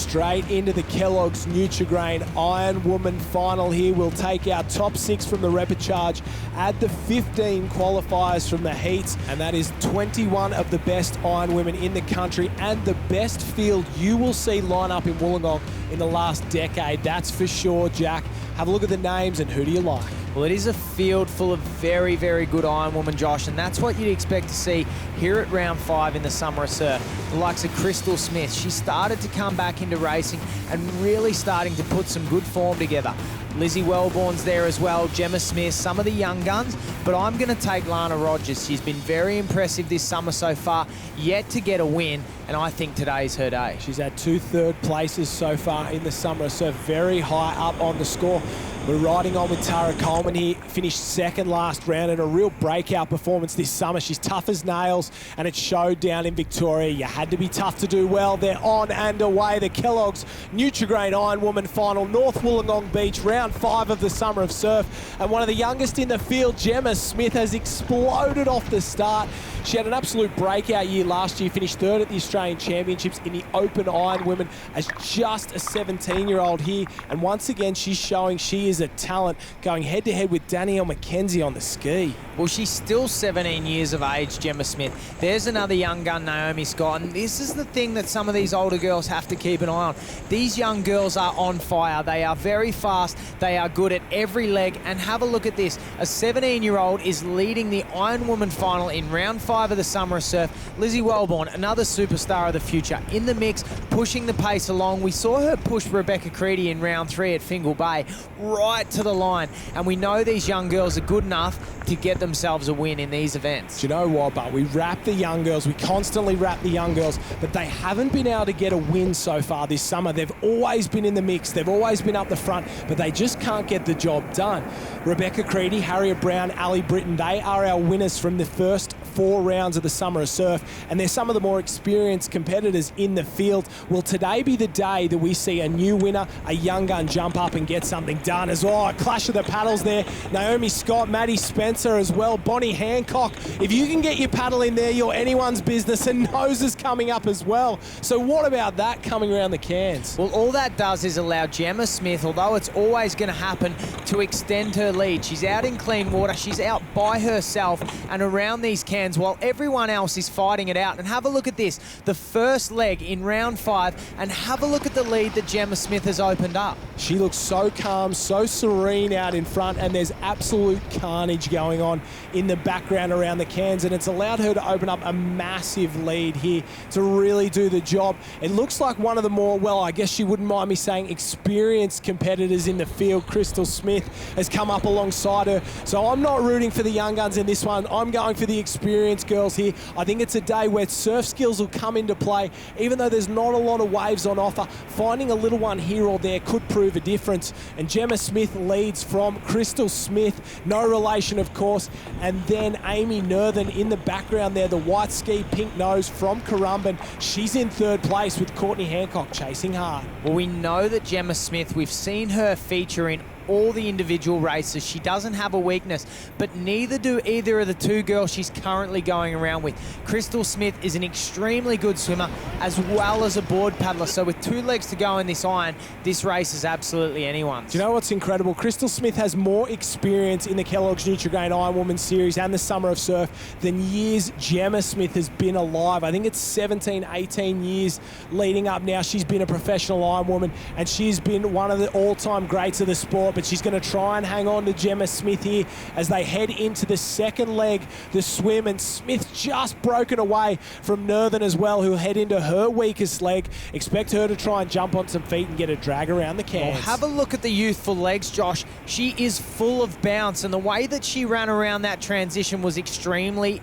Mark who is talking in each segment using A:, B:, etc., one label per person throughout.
A: straight into the Kellogg's Nutri-Grain Ironwoman final here. We'll take our top 6 from the repechage, add the 15 qualifiers from the heats, and that is 21 of the best Ironwomen in the country and the best field you will see line up in Wollongong in the last decade. That's for sure, Jack. Have a look at the names and who do you like?
B: Well, it is a field full of very, very good Ironwoman, Josh, and that's what you'd expect to see here at round 5 in the Summer of Surf. The likes of Crystal Smith. She started to come back into racing and really starting to put some good form together. Lizzie Wellborn's there as well, Gemma Smith, some of the young guns, but I'm going to take Lana Rogers. She's been very impressive this summer so far, yet to get a win, and I think today's her day.
A: She's had 2 third places so far in the Summer of Surf, very high up on the score. We're riding on with Tara Coleman here, finished second last round in a real breakout performance this summer. She's tough as nails, and it showed down in Victoria. You had to be tough to do well. They're on and away. The Kellogg's Nutri-Grain Ironwoman final, North Wollongong Beach, round 5 of the Summer of Surf. And one of the youngest in the field, Gemma Smith, has exploded off the start. She had an absolute breakout year last year, finished 3rd at the Australian Championships in the Open Ironwomen as just a 17-year-old here. And once again, she's showing she is a talent, going head-to-head with Danielle McKenzie on the ski.
B: Well, she's still 17 years of age, Gemma Smith. There's another young gun, Naomi Scott, and this is the thing that some of these older girls have to keep an eye on. These young girls are on fire. They are very fast. They are good at every leg, and have a look at this. A 17-year-old is leading the Ironwoman final in round 5 of the Summer of Surf. Lizzie Wellborn, another superstar of the future, in the mix, pushing the pace along. We saw her push Rebecca Creedy in round 3 at Fingal Bay right to the line, and we know these young girls are good enough to get themselves a win in these events.
A: Do you know what, but we wrap the young girls, we constantly wrap the young girls, but they haven't been able to get a win so far this summer. They've always been in the mix, they've always been up the front, but they just can't get the job done. Rebecca Creedy, Harriet Brown, Ali Britton, they are our winners from the first 4 rounds of the Summer of Surf, and they're some of the more experienced competitors in the field. Will today be the day that we see a new winner, a young gun, jump up and get something done as well? A clash of the paddles there. Naomi Scott, Maddie Spencer as well, Bonnie Hancock. If you can get your paddle in there, you're anyone's business, and Nose is coming up as well. So what about that coming around the cans?
B: Well, all that does is allow Gemma Smith, although it's always going to happen, to extend her lead. She's out in clean water, she's out by herself and around these cans while everyone else is fighting it out. And have a look at this, the first leg in round 5, and have a look at the lead that Gemma Smith has opened up.
A: She looks so calm, so serene out in front, and there's absolute carnage going on in the background around the cans, and it's allowed her to open up a massive lead here to really do the job. It looks like one of the more, well, I guess you wouldn't mind me saying, experienced competitors in the field. Crystal Smith has come up alongside her, so I'm not rooting for the young guns in this one. I'm going for the experienced girls here. I think it's a day where surf skills will come into play. Even though there's not a lot of waves on offer, finding a little one here or there could prove a difference. And Gemma Smith leads from Crystal Smith, no relation of course, and then Amy Northern in the background there, the white ski, pink nose from Currumbin. She's in 3rd place with Courtney Hancock chasing hard.
B: Well, we know that Gemma Smith, we've seen her feature in all the individual races. She doesn't have a weakness, but neither do either of the 2 girls she's currently going around with. Crystal Smith is an extremely good swimmer as well as a board paddler, so with 2 legs to go in this iron, this race is absolutely anyone's.
A: Do you know what's incredible? Crystal Smith has more experience in the Kellogg's Nutri-Grain Ironwoman Series and the Summer of Surf than years Gemma Smith has been alive. I think it's 17, 18 years leading up now. She's been a professional Ironwoman, and she's been one of the all-time greats of the sport, but she's going to try and hang on to Gemma Smith here as they head into the second leg, the swim, and Smith just broken away from Northern as well, who'll head into her weakest leg. Expect her to try and jump on some feet and get a drag around the cans.
B: Well, have a look at the youthful legs, Josh. She is full of bounce, and the way that she ran around that transition was extremely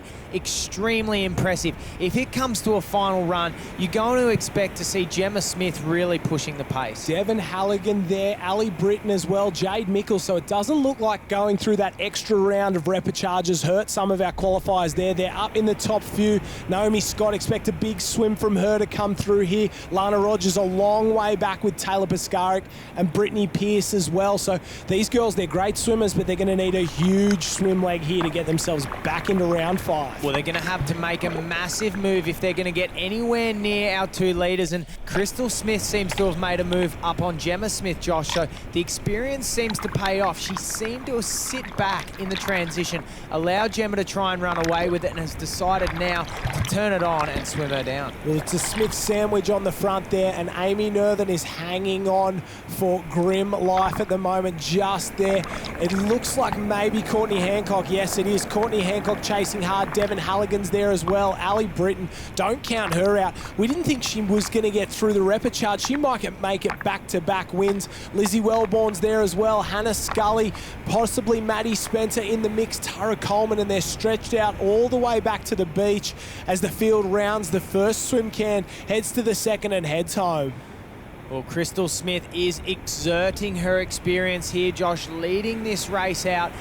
B: impressive. If it comes to a final run, you're going to expect to see Gemma Smith really pushing the pace.
A: Devon Halligan there, Ali Britton as well, Jade Mickles, so it doesn't look like going through that extra round of repecharges hurt some of our qualifiers there. They're up in the top few. Naomi Scott, expect a big swim from her to come through here. Lana Rogers a long way back with Taylor Piscaric and Brittany Pearce as well. So these girls, they're great swimmers, but they're going to need a huge swim leg here to get themselves back into round 5.
B: Well, they're going to have to make a massive move if they're going to get anywhere near our 2 leaders. And Crystal Smith seems to have made a move up on Gemma Smith, Josh. So the experience seems to pay off. She seemed to sit back in the transition, allow Gemma to try and run away with it, and has decided now to turn it on and swim her down.
A: Well, it's a Smith sandwich on the front there, and Amy Northern is hanging on for grim life at the moment, just there. It looks like maybe Courtney Hancock. Yes, it is. Courtney Hancock chasing hard. Devon Halligan's there as well. Ali Britton, don't count her out. We didn't think she was going to get through the repechage. She might make it back-to-back wins. Lizzie Wellborn's there as well. Hannah Scully, possibly Maddie Spencer in the mix. Tara Coleman, and they're stretched out all the way back to the beach as the field rounds the first swim can, heads to the second and heads home.
B: Well, Crystal Smith is exerting her experience here, Josh, leading this race out.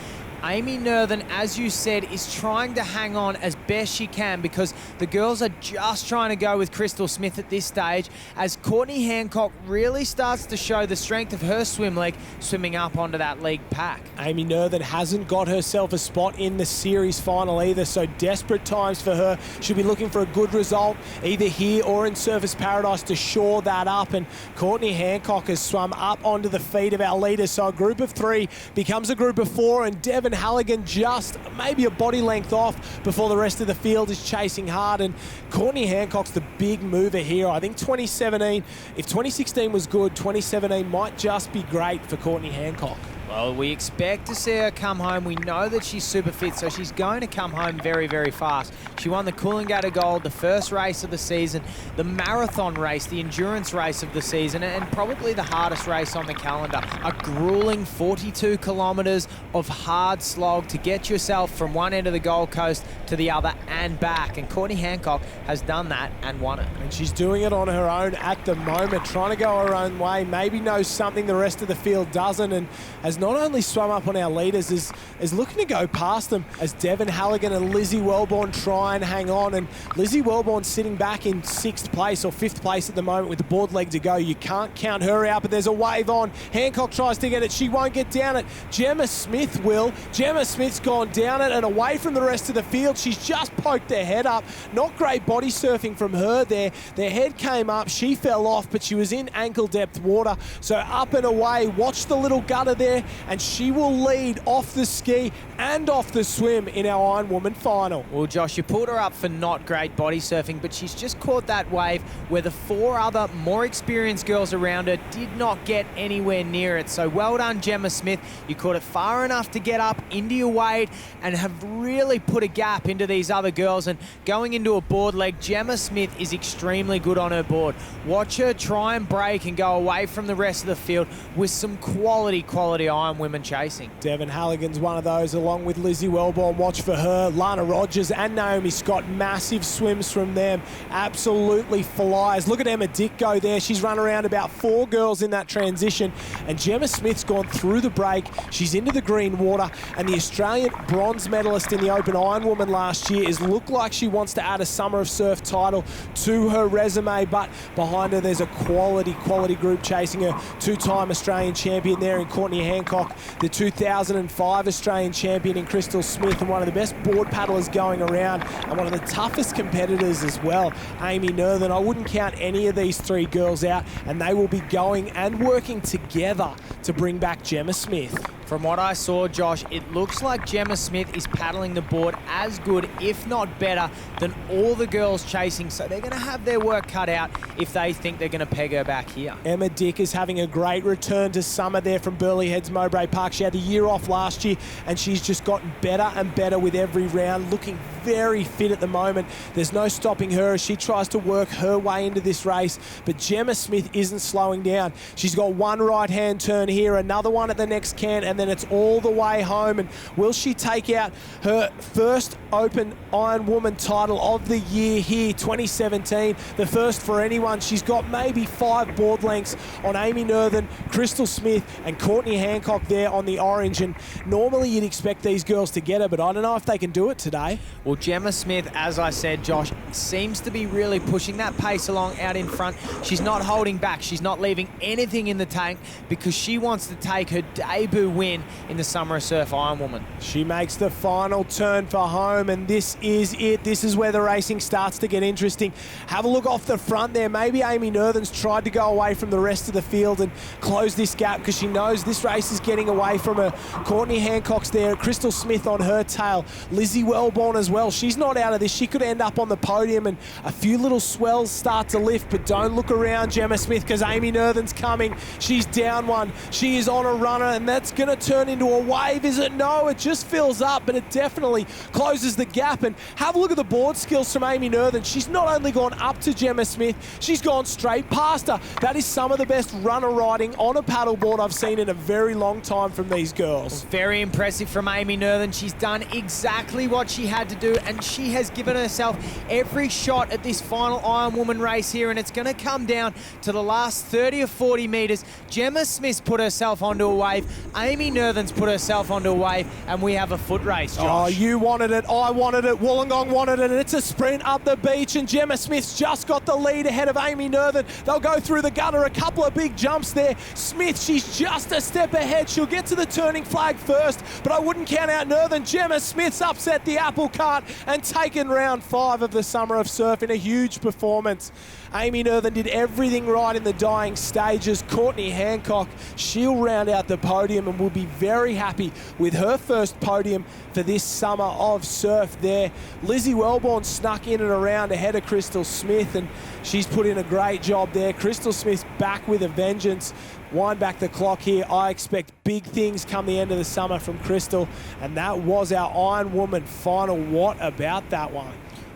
B: Amy Northern, as you said, is trying to hang on as best she can because the girls are just trying to go with Crystal Smith at this stage as Courtney Hancock really starts to show the strength of her swim leg swimming up onto that league pack.
A: Amy Northern hasn't got herself a spot in the series final either, so desperate times for her. She'll be looking for a good result either here or in Surfers Paradise to shore that up, and Courtney Hancock has swum up onto the feet of our leaders, so a group of 3 becomes a group of 4, and Devon Halligan just maybe a body length off before the rest of the field is chasing hard, and Courtney Hancock's the big mover here. I think 2017, if 2016 was good, 2017 might just be great for Courtney Hancock.
B: Well, we expect to see her come home. We know that she's super fit, so she's going to come home very, very fast. She won the Coolangatta Gold, the first race of the season, the marathon race, the endurance race of the season, and probably the hardest race on the calendar. A grueling 42 kilometres of hard slog to get yourself from one end of the Gold Coast to the other and back. And Courtney Hancock has done that and won it.
A: And she's doing it on her own at the moment, trying to go her own way, maybe knows something the rest of the field doesn't, and has not only swum up on our leaders, is looking to go past them as Devon Halligan and Lizzie Wellborn try and hang on. And Lizzie Wellborn sitting back in 6th place or 5th place at the moment with the board leg to go. You can't count her out, but there's a wave on. Hancock tries to get it. She won't get down it. Gemma Smith will. Gemma Smith's gone down it and away from the rest of the field. She's just poked her head up. Not great body surfing from her there. Their head came up. She fell off, but she was in ankle depth water. So up and away. Watch the little gutter there, and she will lead off the ski and off the swim in our Ironwoman final.
B: Well, Josh, you pulled her up for not great body surfing, but she's just caught that wave where the 4 other more experienced girls around her did not get anywhere near it. So well done, Gemma Smith. You caught it far enough to get up into your wade and have really put a gap into these other girls. And going into a board leg, Gemma Smith is extremely good on her board. Watch her try and break and go away from the rest of the field with some quality Ironwomen chasing.
A: Devon Halligan's one of those, along with Lizzie Wellborn. Watch for her. Lana Rogers and Naomi Scott, massive swims from them. Absolutely flies. Look at Emma Dick go there. She's run around about 4 girls in that transition, and Gemma Smith's gone through the break. She's into the green water, and the Australian bronze medalist in the Open Ironwoman last year is looked like she wants to add a Summer of Surf title to her resume, but behind her there's a quality group chasing her. 2-time Australian champion there in Courtney Hancock, the 2005 Australian champion in Crystal Smith, and one of the best board paddlers going around, and one of the toughest competitors as well, Amy Northern. I wouldn't count any of these 3 girls out, and they will be going and working together to bring back Gemma Smith.
B: From what I saw, Josh, it looks like Gemma Smith is paddling the board as good, if not better, than all the girls chasing. So they're going to have their work cut out if they think they're going to peg her back here.
A: Emma Dick is having a great return to summer there from Burleigh Heads Mowbray Park. She had the year off last year, and she's just gotten better and better with every round, looking very fit at the moment. There's no stopping her as she tries to work her way into this race, but Gemma Smith isn't slowing down. She's got one right-hand turn here, another one at the next can, and then it's all the way home. And will she take out her first Open Ironwoman title of the year here, 2017, the first for anyone? She's got maybe 5 board lengths on Amy Northern, Crystal Smith, and Courtney Hancock there on the orange, and normally you'd expect these girls to get her, but I don't know if they can do it today.
B: Well, Gemma Smith, as I said, Josh, seems to be really pushing that pace along out in front. She's not holding back. She's not leaving anything in the tank because she wants to take her debut win in the Summer of Surf Ironwoman.
A: She makes the final turn for home, and this is it. This is where the racing starts to get interesting. Have a look off the front there. Maybe Amy Nerthen's tried to go away from the rest of the field and close this gap because she knows this race is getting away from her. Courtney Hancock's there, Crystal Smith on her tail, Lizzie Wellborn as well. She's not out of this. She could end up on the podium, and a few little swells start to lift, but don't look around, Gemma Smith, because Amy Nerthen's coming. She's down one. She is on a runner, and that's going to turn into a wave, is it? No, it just fills up, but it definitely closes the gap. And have a look at the board skills from Amy Nerthen. She's not only gone up to Gemma Smith, she's gone straight past her. That is some of the best runner riding on a paddleboard I've seen in a very long time from these girls.
B: Very impressive from Amy Nerthen. She's done exactly what she had to do, and she has given herself every shot at this final Ironwoman race here, and it's going to come down to the last 30 or 40 metres. Gemma Smith's put herself onto a wave. Amy Nerthen's put herself onto a wave, and we have a foot race, Josh.
A: Oh, you wanted it. I wanted it. Wollongong wanted it, and it's a sprint up the beach, and Gemma Smith's just got the lead ahead of Amy Nerthen. They'll go through the gutter, a couple of big jumps there. Smith, she's just a step ahead. She'll get to the turning flag first, but I wouldn't count out Nerthen. Gemma Smith's upset the apple cart and taken round 5 of the Summer of Surf in a huge performance. Amy Nerthen did everything right in the dying stages. Courtney Hancock, she'll round out the podium and will be very happy with her first podium for this Summer of Surf there. Lizzie Wellborn snuck in and around ahead of Crystal Smith, and she's put in a great job there. Crystal Smith's back with a vengeance. Wind back the clock here. I expect big things come the end of the summer from Crystal, and that was our Ironwoman final. What about that one?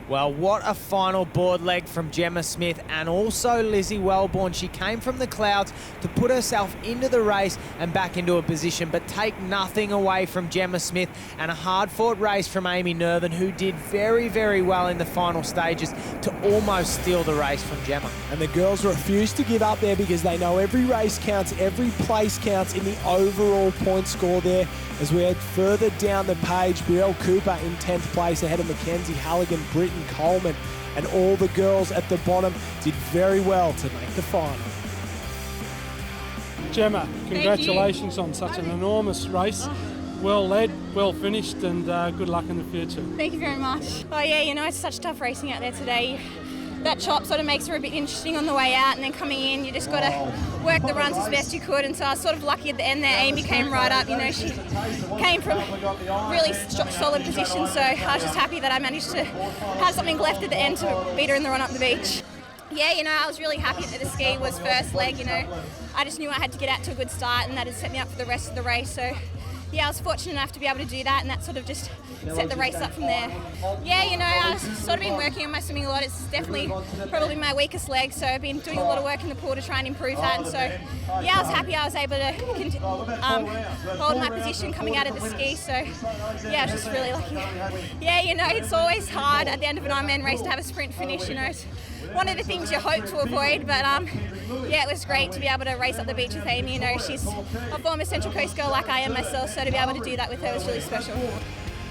B: Well, what a final board leg from Gemma Smith, and also Lizzie Wellborn. She came from the clouds to put herself into the race and back into a position, but take nothing away from Gemma Smith, and a hard-fought race from Amy Nerthen, who did very, very well in the final stages to almost steal the race from Gemma.
A: And the girls refuse to give up there because they know every race counts, every place counts in the overall point score there. As we head further down the page, Brielle Cooper in 10th place ahead of Mackenzie Halligan, Britton Coleman, and all the girls at the bottom did very well to make the final.
C: Gemma, congratulations on such an enormous race. Well led, well finished, and good luck in the future.
D: Thank you very much. Oh yeah, you know, it's such tough racing out there today. That chop sort of makes her a bit interesting on the way out, and then coming in, you just got to work the runs as best you could. And so I was sort of lucky at the end there. Amy came right up. You know, she came from really solid position, so I was just happy that I managed to have something left at the end to beat her in the run up the beach. Yeah, you know, I was really happy that the ski was first leg. You know, I just knew I had to get out to a good start, and that had set me up for the rest of the race. So yeah, I was fortunate enough to be able to do that, and that sort of just set the race up from there. Yeah, you know, I've sort of been working on my swimming a lot. It's definitely probably my weakest leg, so I've been doing a lot of work in the pool to try and improve that. And so, yeah, I was happy I was able to hold my position coming out of the ski. So, yeah, I was just really lucky. Yeah, you know, it's always hard at the end of an Ironman race to have a sprint finish. You know, it's one of the things you hope to avoid, but yeah, it was great to be able to race up the beach with Amy. You know, she's a former Central Coast girl like I am myself, so to be able to do that with her was really special.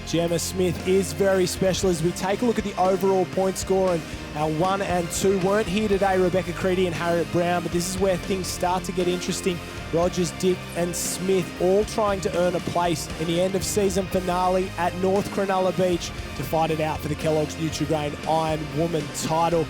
A: Gemma Smith is very special. As we take a look at the overall point score, and our 1 and 2 weren't here today, Rebecca Creedy and Harriet Brown, but this is where things start to get interesting. Rogers, Dick and Smith all trying to earn a place in the end of season finale at North Cronulla Beach to fight it out for the Kellogg's Nutri-Grain Ironwoman title.